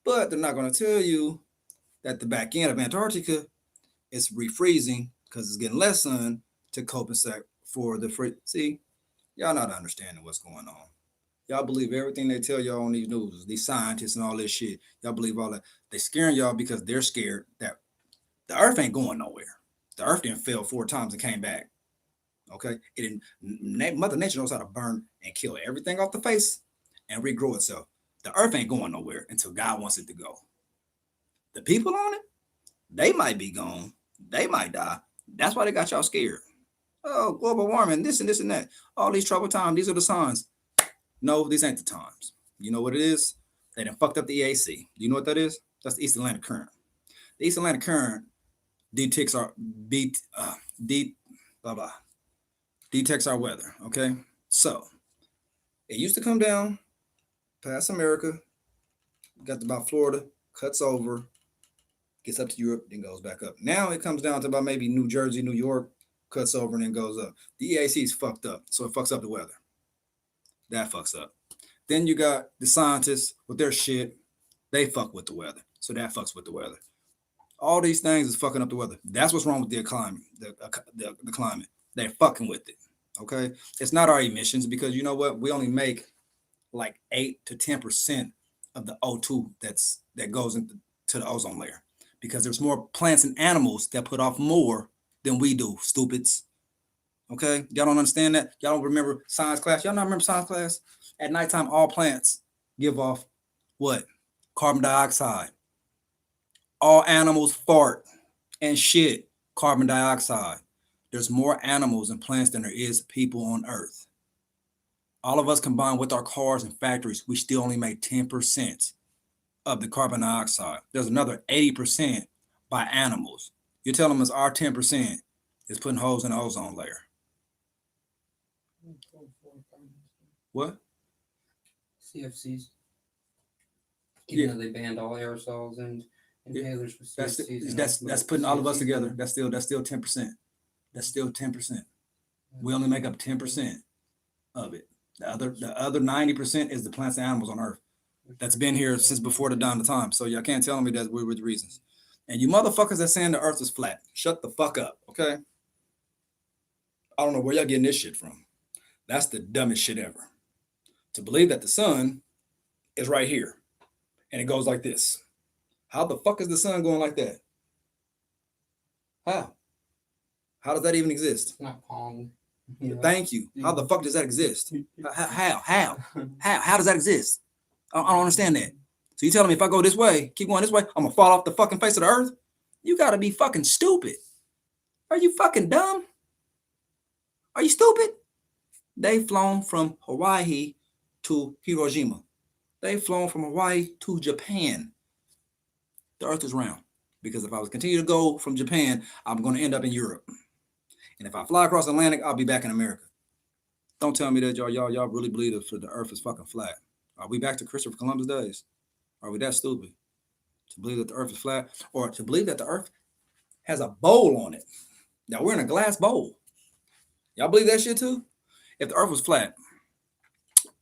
But they're not going to tell you that the back end of Antarctica is refreezing because it's getting less sun to compensate for the free. See, y'all not understanding what's going on. Y'all believe everything they tell y'all on these news, these scientists and all this shit. Y'all believe all that. They're scaring y'all because they're scared that the earth ain't going nowhere. The earth didn't fail 4 times and came back. Okay? It didn't, Mother Nature knows how to burn and kill everything off the face and regrow itself. The earth ain't going nowhere until God wants it to go. The people on it, they might be gone. They might die. That's why they got y'all scared. Oh, global warming, this and this and that. All these troubled times, these are the signs. No, these ain't the times. You know what it is? They done fucked up the EAC. You know what that is? That's the East Atlantic Current. The East Atlantic Current detects our de blah blah detects our weather. Okay, so it used to come down past America, got to about Florida, cuts over, gets up to Europe, then goes back up. Now it comes down to about maybe New Jersey, New York, cuts over and then goes up. The EAC is fucked up, so it fucks up the weather. That fucks up. Then you got the scientists with their shit. They fuck with the weather, so that fucks with the weather. All these things is fucking up the weather. That's what's wrong with the climate. The climate. They're fucking with it. Okay, it's not our emissions because you know what? We only make like 8 to 10% of the O2 that goes into the ozone layer because there's more plants and animals that put off more than we do. Stupids. Okay, y'all don't understand that. Y'all don't remember science class. Y'all not remember science class? At nighttime, all plants give off what? Carbon dioxide. All animals fart and shit carbon dioxide. There's more animals and plants than there is people on Earth. All of us combined with our cars and factories, we still only make 10% of the carbon dioxide. There's another 80% by animals. You're telling us our 10% is putting holes in the ozone layer. What? CFCs. Even though they banned all aerosols and inhalers with CFCs. That's putting all of us together. That's still 10%. That's still 10%. We only make up 10% of it. The other 90% is the plants and animals on Earth that's been here since before the dawn of time. So y'all can't tell me that we're the reasons. And you motherfuckers that saying the Earth is flat, shut the fuck up, okay? I don't know where y'all getting this shit from. That's the dumbest shit ever. To believe that the sun is right here and it goes like this. How the fuck is the sun going like that? How? How does that even exist? It's not Pong. Thank you. How the fuck does that exist? How does that exist? I don't understand that. So you telling me if I go this way, keep going this way, I'm gonna fall off the fucking face of the earth? You gotta be fucking stupid. Are you fucking dumb? Are you stupid? They've flown from Hawaii to Hiroshima. They've flown from Hawaii to Japan. The earth is round. Because if I was continue to go from Japan, I'm going to end up in Europe. And if I fly across the Atlantic, I'll be back in America. Don't tell me that y'all really believe that the earth is fucking flat. Are we back to Christopher Columbus days? Are we that stupid to believe that the earth is flat or to believe that the earth has a bowl on it? Now we're in a glass bowl. Y'all believe that shit too? If the earth was flat,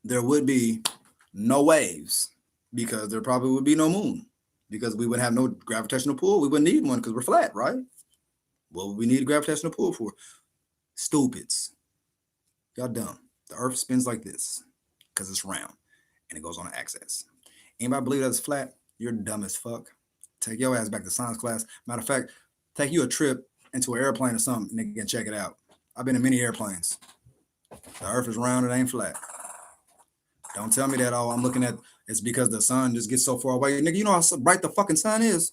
there would be no waves because there probably would be no moon because we would have no gravitational pull. We wouldn't need one because we're flat, right? What would we need a gravitational pull for? Stupids. Y'all dumb. The earth spins like this because it's round and it goes on an axis. Anybody believe that it's flat? You're dumb as fuck. Take your ass back to science class. Matter of fact, take you a trip into an airplane or something and can check it out. I've been in many airplanes. The earth is round, it ain't flat. Don't tell me that, oh, I'm looking at it's because the sun just gets so far away. Nigga, you know how bright the fucking sun is?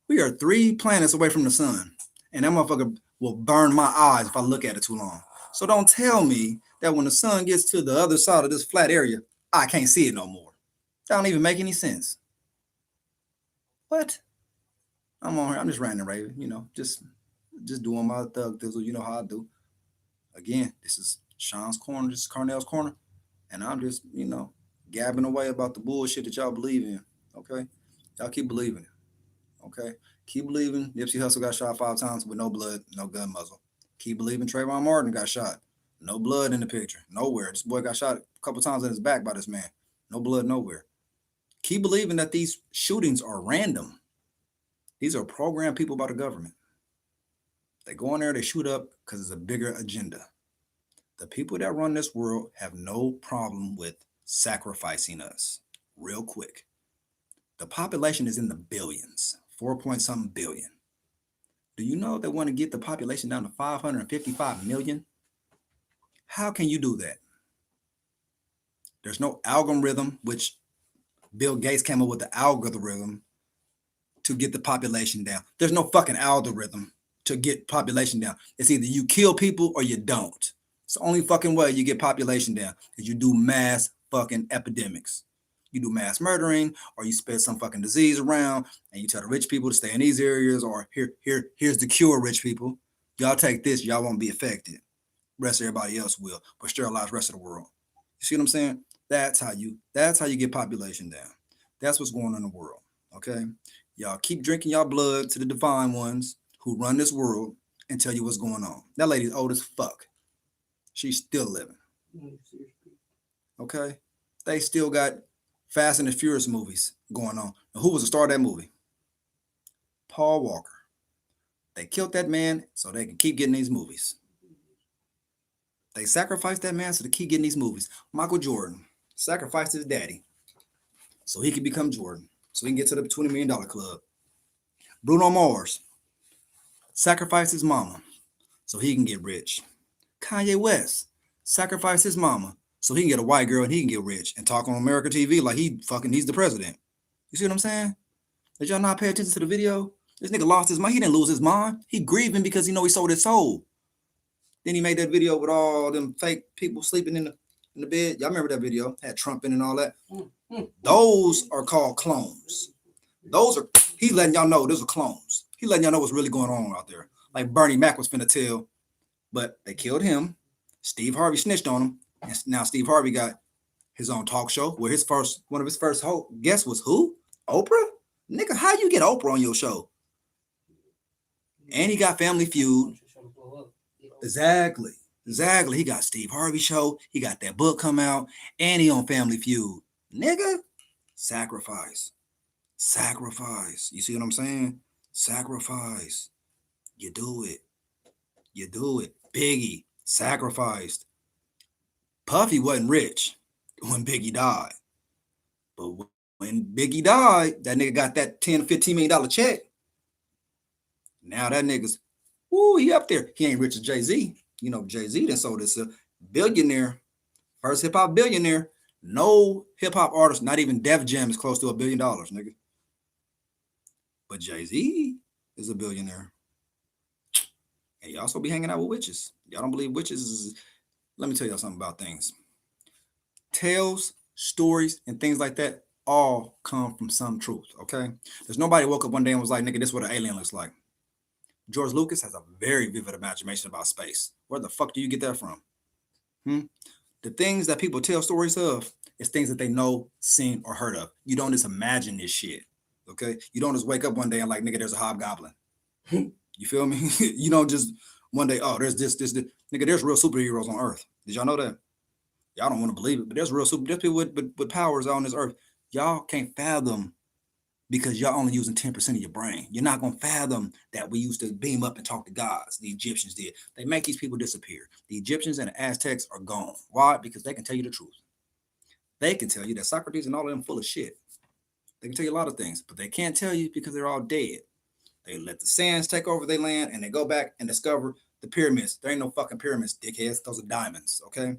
We are 3 planets away from the sun. And that motherfucker will burn my eyes if I look at it too long. So don't tell me that when the sun gets to the other side of this flat area, I can't see it no more. That don't even make any sense. What? I'm on here. I'm just ranting, Raven. You know, just doing my thug thizzle. You know how I do. Again, this is Sean's Corner. This is Carnell's Corner. And I'm just, you know, gabbing away about the bullshit that y'all believe in. Okay? Y'all keep believing it. Okay? Keep believing Nipsey Hussle got shot 5 times with no blood, no gun muzzle. Keep believing Trayvon Martin got shot. No blood in the picture. Nowhere. This boy got shot a couple times in his back by this man. No blood nowhere. Keep believing that these shootings are random. These are programmed people by the government. They go in there, they shoot up because it's a bigger agenda. The people that run this world have no problem with sacrificing us real quick. The population is in the billions, 4-point-something billion. Do you know they want to get the population down to 555 million? How can you do that? There's no algorithm, which Bill Gates came up with the algorithm to get the population down. There's no fucking algorithm to get population down. It's either you kill people or you don't. It's the only fucking way you get population down is you do mass fucking epidemics. you do mass murdering, or you spread some fucking disease around, and you tell the rich people to stay in these areas, or here's the cure, rich people. Y'all take this, y'all won't be affected. Rest of everybody else will, but sterilize the rest of the world. You see what I'm saying? That's how you get population down. That's what's going on in the world. Okay. Y'all keep drinking y'all blood to the divine ones who run this world and tell you what's going on. That lady's old as fuck. She's still living. Okay. They still got Fast and the Furious movies going on. Now, who was the star of that movie? Paul Walker. They killed that man so they can keep getting these movies. They sacrificed that man so they keep getting these movies. Michael Jordan sacrificed his daddy so he could become Jordan, so he can get to the $20 million club. Bruno Mars sacrificed his mama so he can get rich. Kanye West sacrificed his mama so he can get a white girl and he can get rich and talk on America TV like he's the president. You see what I'm saying? Did y'all not pay attention to the video? This nigga lost his mind. He didn't lose his mind. He grieving because he sold his soul. Then he made that video with all them fake people sleeping in the bed. Y'all remember that video? Had Trump in and all that. Those are called clones. He's letting y'all know those are clones. He's letting y'all know what's really going on out there. Like Bernie Mac was finna tell, but they killed him. Steve Harvey snitched on him. And now Steve Harvey got his own talk show where one of his first guests was who? Oprah? Nigga, how you get Oprah on your show? And he got Family Feud. Exactly. He got Steve Harvey show. He got that book come out, and he on Family Feud. Nigga, sacrifice. You see what I'm saying? Sacrifice. You do it. Biggie sacrificed. Puffy wasn't rich when Biggie died, but when Biggie died, that nigga got that $10 $15 million check. Now that nigga's, he up there. He ain't rich as Jay-Z. Jay-Z done sold this billionaire, first hip-hop billionaire. No hip-hop artist, not even Def Jam, is close to $1 billion, nigga. But Jay-Z is a billionaire. And he also be hanging out with witches. Y'all don't believe witches? Let me tell y'all something about things. Tales, stories, and things like that all come from some truth, okay? There's nobody woke up one day and was like, nigga, this is what an alien looks like. George Lucas has a very vivid imagination about space. Where the fuck do you get that from? The things that people tell stories of is things that they know, seen, or heard of. You don't just imagine this shit, okay? You don't just wake up one day and like, nigga, there's a hobgoblin. You feel me? You don't just one day, oh, there's this. Nigga, there's real superheroes on Earth. Did y'all know that? Y'all don't want to believe it, but there's people with powers out on this Earth. Y'all can't fathom because y'all only using 10% of your brain. You're not going to fathom that we used to beam up and talk to gods. The Egyptians did. They make these people disappear. The Egyptians and the Aztecs are gone. Why? Because they can tell you the truth. They can tell you that Socrates and all of them full of shit. They can tell you a lot of things, but they can't tell you because they're all dead. They let the sands take over their land and they go back and discover the pyramids. There ain't no fucking pyramids, dickheads. Those are diamonds, okay?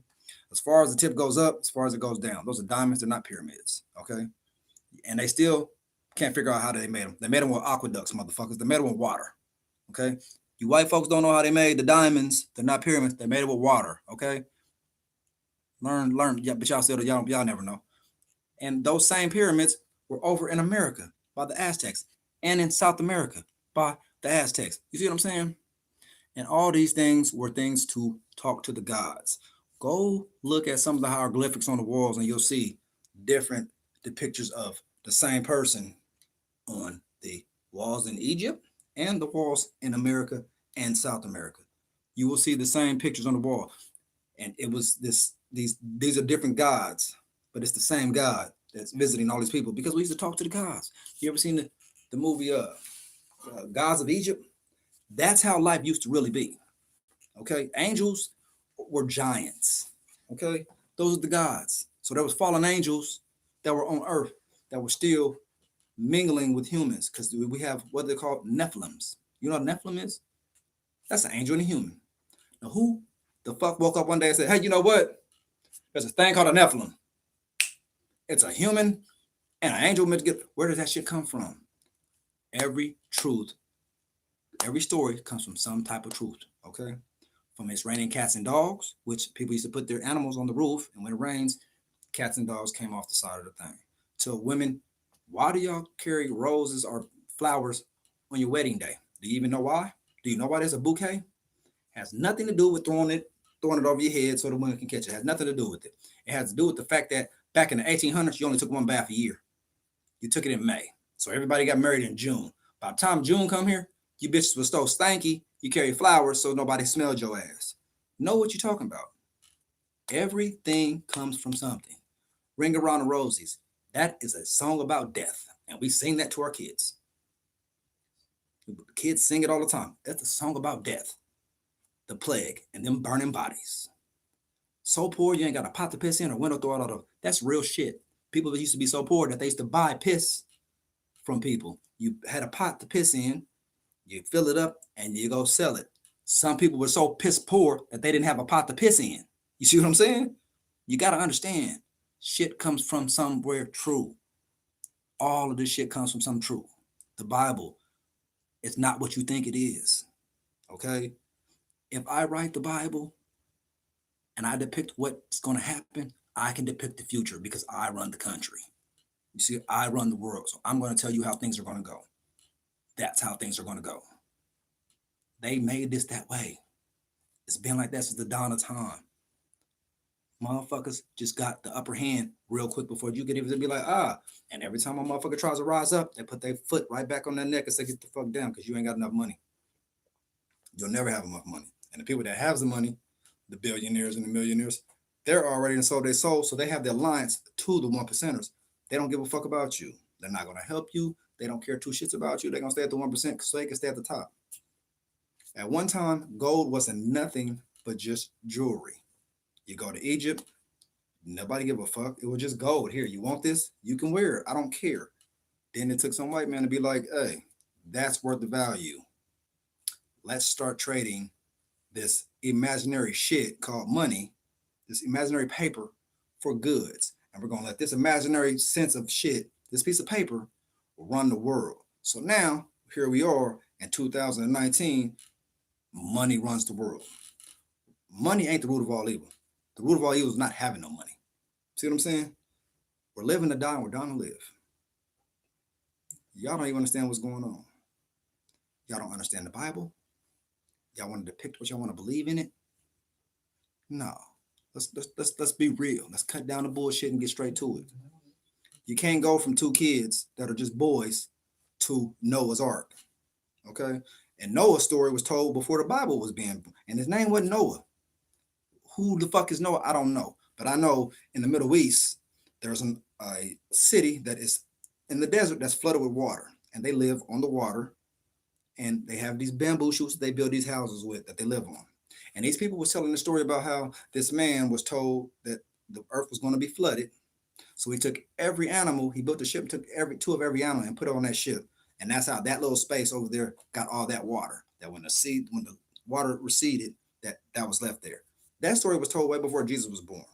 As far as the tip goes up, as far as it goes down, those are diamonds. They're not pyramids, okay? And they still can't figure out how they made them. They made them with aqueducts, motherfuckers. They made them with water, okay? You white folks don't know how they made the diamonds. They're not pyramids. They made it with water, okay? Learn. Yeah, but y'all never know. And those same pyramids were over in America by the Aztecs and in South America by the Aztecs. You see what I'm saying? And all these things were things to talk to the gods. Go look at some of the hieroglyphics on the walls and you'll see different depictions of the same person on the walls in Egypt and the walls in America and South America. You will see the same pictures on the wall. And it was these are different gods, but it's the same God that's visiting all these people because we used to talk to the gods. You ever seen the movie Gods of Egypt? That's how life used to really be. Okay, angels were giants. Okay, those are the gods. So there was fallen angels that were on earth that were still mingling with humans because we have what they call Nephilims. You know what Nephilim is? That's an angel and a human. Now, who the fuck woke up one day and said, hey, you know what? There's a thing called a Nephilim. It's a human and an angel meant to get. Where did that shit come from? Every truth, every story comes from some type of truth, okay? From it's raining cats and dogs, which people used to put their animals on the roof, and when it rains, cats and dogs came off the side of the thing. to women, why do y'all carry roses or flowers on your wedding day? Do you even know why? Do you know why there's a bouquet? Has nothing to do with throwing it over your head so the women can catch it. It has nothing to do with it. It has to do with the fact that back in the 1800s, you only took one bath a year. You took it in May. So everybody got married in June. By the time June come here, you bitches was so stanky, you carry flowers so nobody smelled your ass. Know what you're talking about. Everything comes from something. Ring Around the Rosies. That is a song about death. And we sing that to our kids. Kids sing it all the time. That's a song about death, the plague, and them burning bodies. So poor you ain't got a pot to piss in or window throw it out of. That's real shit. People that used to be so poor that they used to buy piss from people. You had a pot to piss in, you fill it up, and you go sell it. Some people were so piss poor that they didn't have a pot to piss in. You see what I'm saying? You got to understand, shit comes from somewhere true. All of this shit comes from something true. The Bible is not what you think it is. Okay? If I write the Bible and I depict what's going to happen, I can depict the future because I run the country. You see, I run the world. So I'm going to tell you how things are going to go. That's how things are going to go. They made this that way. It's been like that since the dawn of time. Motherfuckers just got the upper hand real quick before you get even be like, and every time a motherfucker tries to rise up, they put their foot right back on their neck and say, get the fuck down because you ain't got enough money. You'll never have enough money. And the people that have the money, the billionaires and the millionaires, they're already sold their soul, so they have the alliance to the 1%ers. They don't give a fuck about you. They're not going to help you. They don't care two shits about you. They're going to stay at the 1% so they can stay at the top. At one time, gold wasn't nothing but just jewelry. You go to Egypt, nobody give a fuck. It was just gold. Here, you want this? You can wear it. I don't care. Then it took some white man to be like, hey, that's worth the value. Let's start trading this imaginary shit called money, this imaginary paper for goods. And we're going to let this imaginary sense of shit, this piece of paper, run the world. So now, here we are in 2019, money runs the world. Money ain't the root of all evil. The root of all evil is not having no money. See what I'm saying? We're living to die and we're dying to live. Y'all don't even understand what's going on. Y'all don't understand the Bible. Y'all want to depict what y'all want to believe in it. No. Let's be real. Let's cut down the bullshit and get straight to it. You can't go from two kids that are just boys to Noah's Ark. Okay? And Noah's story was told before the Bible was being, and his name wasn't Noah. Who the fuck is Noah? I don't know. But I know in the Middle East, there's a city that is in the desert that's flooded with water. And they live on the water. And they have these bamboo shoots that they build these houses with that they live on. And these people were telling the story about how this man was told that the earth was going to be flooded. So he took every animal, he built a ship, took two of every animal and put it on that ship. And that's how that little space over there got all that water. That when the water receded, that was left there. That story was told way before Jesus was born.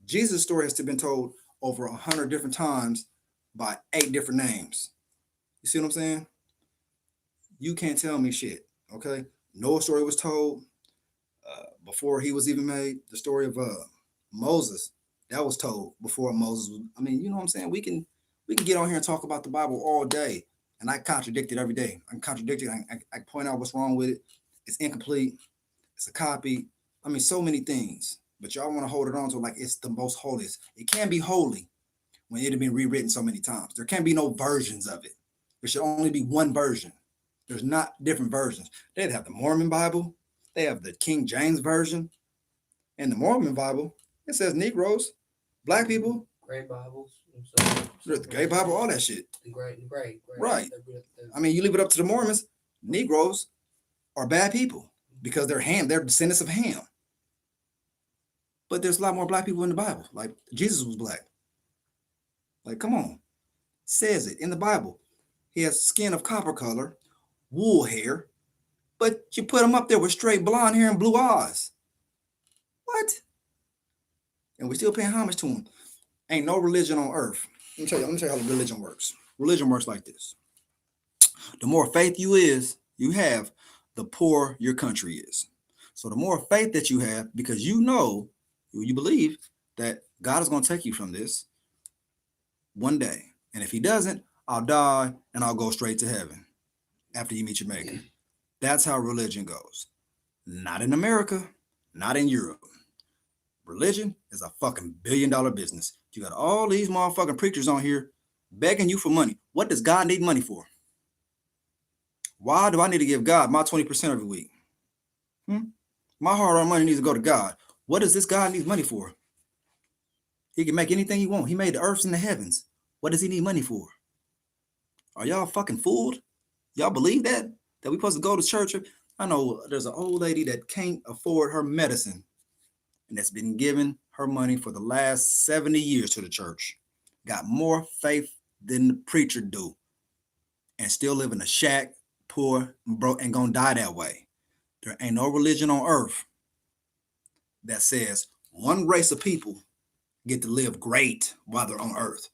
Jesus' story has been told over 100 different times by 8 different names. You see what I'm saying? You can't tell me shit, okay? Noah's story was told before he was even made. The story of Moses, that was told before Moses was. I mean, you know what I'm saying? We can get on here and talk about the Bible all day, and I contradict it every day. I contradict it. I point out what's wrong with it. It's incomplete. It's a copy. I mean, so many things. But y'all want to hold it on to like it's the most holiest. It can't be holy when it had been rewritten so many times. There can't be no versions of it. There should only be one version. There's not different versions. They'd have the Mormon Bible. They have the King James Version. In the Mormon Bible, it says Negroes, Black people. Gray Bibles. The Gray Bible, all that shit. The gray. Right. I mean, you leave it up to the Mormons. Negroes are bad people because they're Ham. They're descendants of Ham. But there's a lot more Black people in the Bible. Like Jesus was Black. Like, come on. It says it in the Bible. He has skin of copper color, wool hair, but you put him up there with straight blonde hair and blue eyes. What? And we're still paying homage to him. Ain't no religion on earth. Let me tell you how religion works. Religion works like this. The more faith you have, the poorer your country is. So the more faith that you have, because you know, you believe that God is going to take you from this, one day. And if he doesn't, I'll die and I'll go straight to heaven after you meet your maker. That's how religion goes. Not in America, not in Europe. Religion is a fucking billion-dollar business. You got all these motherfucking preachers on here begging you for money. What does God need money for? Why do I need to give God my 20% every week? My hard-earned money needs to go to God. What does this God need money for? He can make anything he wants. He made the earths and the heavens. What does he need money for? Are y'all fucking fooled? Y'all believe that? That we supposed to go to church? I know there's an old lady that can't afford her medicine and that's been giving her money for the last 70 years to the church. Got more faith than the preacher do and still live in a shack, poor, and broke, and gonna die that way. There ain't no religion on earth that says one race of people get to live great while they're on earth.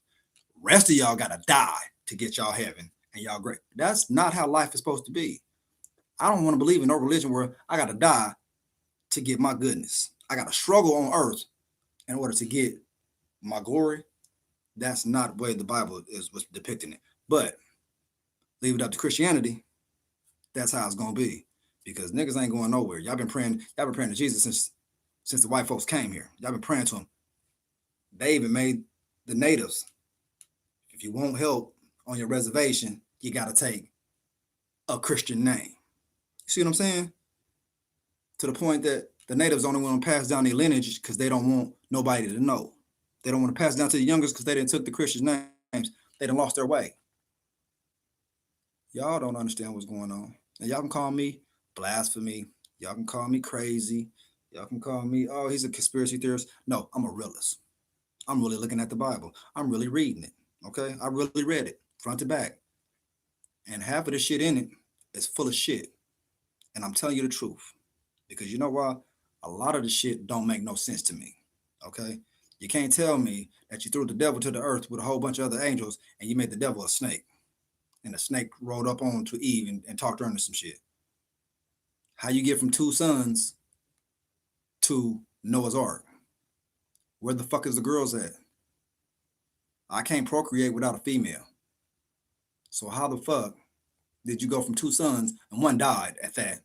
Rest of y'all gotta die to get y'all heaven and y'all great. That's not how life is supposed to be. I don't want to believe in no religion where I gotta die to get my goodness. I gotta struggle on earth in order to get my glory. That's not the way the Bible was depicting it. But leave it up to Christianity. That's how it's gonna be. Because niggas ain't going nowhere. Y'all been praying to Jesus since the white folks came here. Y'all been praying to him. They even made the natives. If you want help on your reservation, you got to take a Christian name. You see what I'm saying? To the point that the natives don't want to pass down their lineage because they don't want nobody to know. They don't want to pass it down to the youngest because they didn't took the Christian names. They done lost their way. Y'all don't understand what's going on. And y'all can call me blasphemy. Y'all can call me crazy. Y'all can call me, oh, he's a conspiracy theorist. No, I'm a realist. I'm really looking at the Bible. I'm really reading it. Okay? I really read it front to back. And half of the shit in it is full of shit. And I'm telling you the truth. Because you know why? A lot of the shit don't make no sense to me. Okay? You can't tell me that you threw the devil to the earth with a whole bunch of other angels and you made the devil a snake. And the snake rolled up onto Eve and talked her into some shit. How you get from 2 sons to Noah's Ark? Where the fuck is the girls at? I can't procreate without a female. So how the fuck did you go from 2 sons and 1 died at that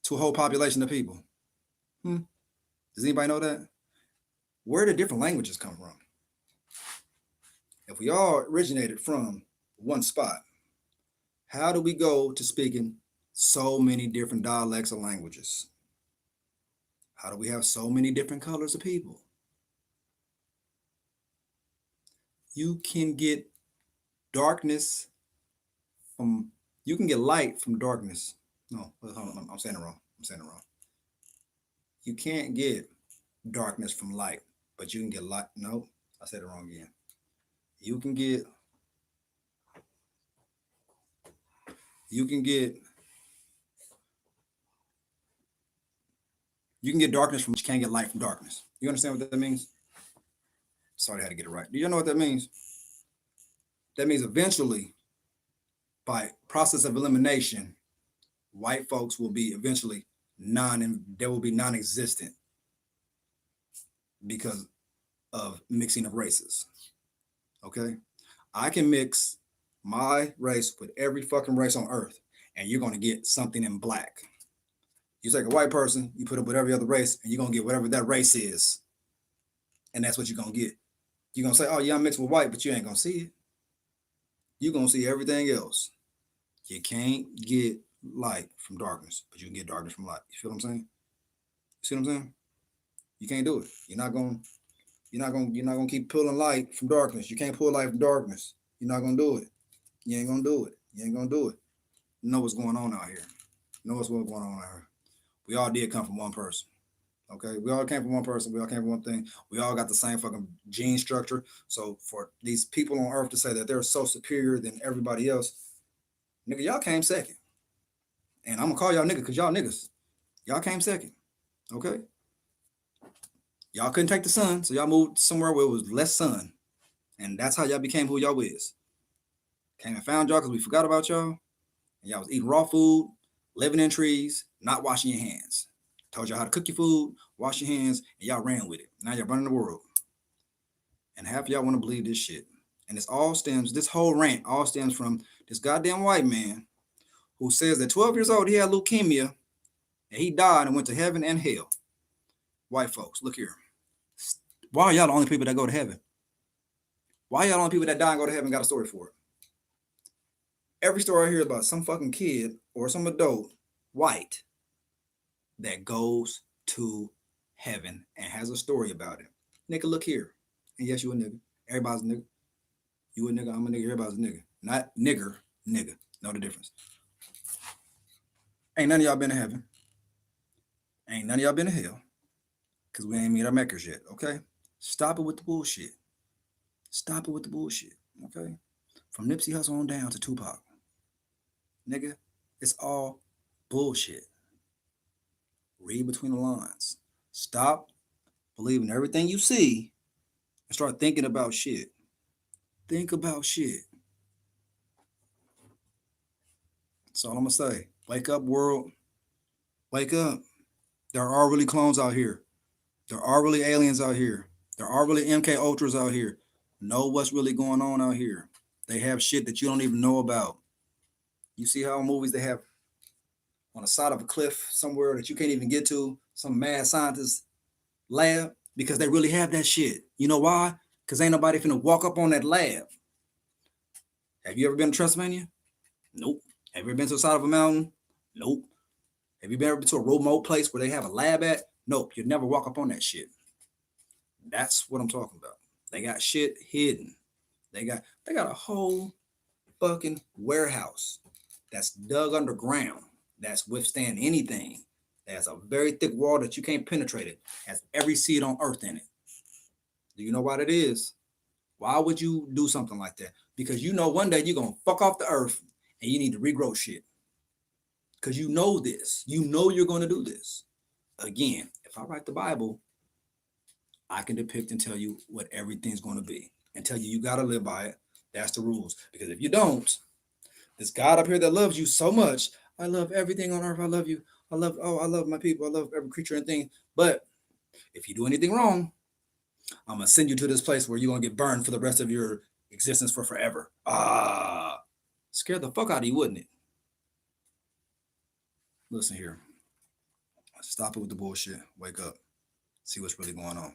to a whole population of people? Does anybody know that? Where did different languages come from? If we all originated from one spot, how do we go to speaking so many different dialects of languages? How do we have so many different colors of people? You can get darkness from, you can get light from darkness. No, hold on, I'm saying it wrong. You can't get darkness from light, but you can get light. No, I said it wrong again. You can get darkness from, but you can't get light from darkness. You understand what that means? Sorry, I had to get it right. Do you know what that means? That means eventually, by process of elimination, white folks will be eventually non-existent because of mixing of races. Okay? I can mix my race with every fucking race on earth, and you're going to get something in black. You take a white person, you put it with every other race, and you're going to get whatever that race is. And that's what you're going to get. You're going to say, oh, yeah, I'm mixed with white, but you ain't going to see it. You're going to see everything else. You can't get light from darkness, but you can get darkness from light. You feel what I'm saying? You see what I'm saying? You can't do it. You're not gonna keep pulling light from darkness. You can't pull light from darkness. You're not gonna do it. You ain't gonna do it. You know what's going on out here. We all did come from one person. Okay, we all came from one person. We all came from one thing. We all got the same fucking gene structure. So for these people on earth to say that they're so superior than everybody else, nigga, y'all came second. And I'm gonna call y'all nigga because y'all niggas. Y'all came second. Okay? Y'all couldn't take the sun, so y'all moved somewhere where it was less sun. And that's how y'all became who y'all is. Came and found y'all because we forgot about y'all. And y'all was eating raw food, living in trees, not washing your hands. Told y'all how to cook your food, wash your hands, and y'all ran with it. Now y'all running the world. And half of y'all want to believe this shit. And this whole rant all stems from this goddamn white man who says that 12 years old, he had leukemia and he died and went to heaven and hell. White folks, look here. Why are y'all the only people that go to heaven? Why y'all the only people that die and go to heaven got a story for it? Every story I hear about some fucking kid or some adult, white, that goes to heaven and has a story about it. Nigga, look here. And yes, you a nigga. Everybody's a nigga. You a nigga, I'm a nigga, everybody's a nigga. Not nigger, nigga. Know the difference. Ain't none of y'all been to heaven. Ain't none of y'all been to hell. Because we ain't meet our makers yet, okay? Stop it with the bullshit. Stop it with the bullshit, okay? From Nipsey Hussle on down to Tupac. Nigga, it's all bullshit. Read between the lines. Stop believing everything you see and start thinking about shit. Think about shit. That's all I'm going to say. Wake up, world. Wake up. There are really clones out here. There are really aliens out here. There are really MK Ultras out here. Know what's really going on out here. They have shit that you don't even know about. You see how movies they have on the side of a cliff somewhere that you can't even get to, some mad scientist lab, because they really have that shit. You know why? Because ain't nobody finna walk up on that lab. Have you ever been to Transylvania? Nope. Have you ever been to the side of a mountain? Nope. Have you ever been to a remote place where they have a lab at? Nope. You'd never walk up on that shit. That's what I'm talking about. They got shit hidden. They got a whole fucking warehouse that's dug underground, that's withstand anything. That has a very thick wall that you can't penetrate it. Has every seed on earth in it. Do you know what it is? Why would you do something like that? Because you know one day you're gonna fuck off the earth and you need to regrow shit. Because you know this. You know you're gonna do this. Again, if I write the Bible, I can depict and tell you what everything's gonna be and tell you gotta live by it. That's the rules. Because if you don't, this God up here that loves you so much, I love everything on earth. I love you. I love my people. I love every creature and thing. But if you do anything wrong, I'm gonna send you to this place where you're gonna get burned for the rest of your existence for forever. Scare the fuck out of you, wouldn't it? Listen here. Stop it with the bullshit. Wake up. See what's really going on.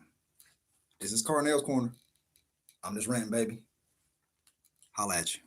This is Carnell's Corner. I'm just ranting, baby. Holla at you.